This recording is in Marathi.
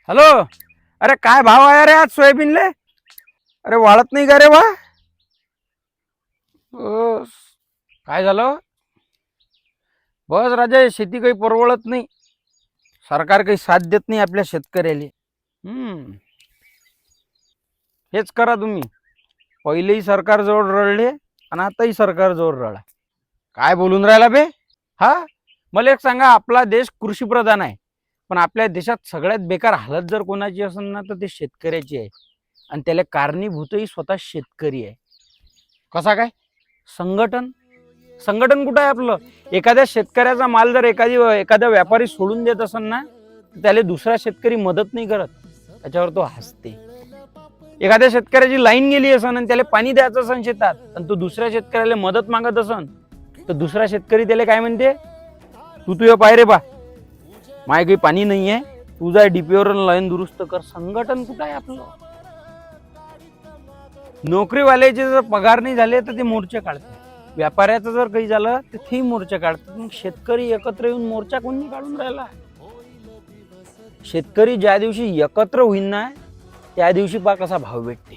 हॅलो. अरे काय भाव आहे रे आज सोयाबीनले? अरे वाळत नाही का रे बा? काय झालं? बस राजा, शेती काही परवडत नाही. सरकार काही साथ देत नाही आपल्या शेतकऱ्याला. हेच करा तुम्ही. पहिलेही सरकार जवळ रडले आणि आताही सरकार जवळ रडा. काय बोलून राहिला बे? हा, मला एक सांगा, आपला देश कृषीप्रधान आहे, पण आपल्या देशात सगळ्यात बेकार हालत जर कोणाची असेल ना तर ते शेतकऱ्याची आहे. आणि त्याला कारणीभूतही स्वतः शेतकरी आहे. कसा काय? संघटन संघटन कुठं आहे आपलं? एखाद्या शेतकऱ्याचा माल जर एखादा व्यापारी सोडून देत असेल ना, त्याला दुसरा शेतकरी मदत नाही करत, त्याच्यावर तो हसते. एखाद्या शेतकऱ्याची लाईन गेली असन आणि त्याला पाणी द्यायचं असन शेतात, आणि तो दुसऱ्या शेतकऱ्याला मदत मागत असन, तर दुसरा शेतकरी त्याला काय म्हणते? तू तुझ्या पाय रे बा, माय काही पाणी नाही आहे, तू जा डीपीवर लाईन दुरुस्त कर. संघटन कुठं आहे आपलं? नोकरीवाल्याचे जर पगार नाही झाले तर ते मोर्चे काढतात. व्यापाऱ्याचं जर काही झालं तर तेही मोर्चा काढतात. मग शेतकरी एकत्र येऊन मोर्चा कोणी काढून राहिला? शेतकरी ज्या दिवशी एकत्र होईन ना, त्या दिवशी पहा कसा भाव भेटते.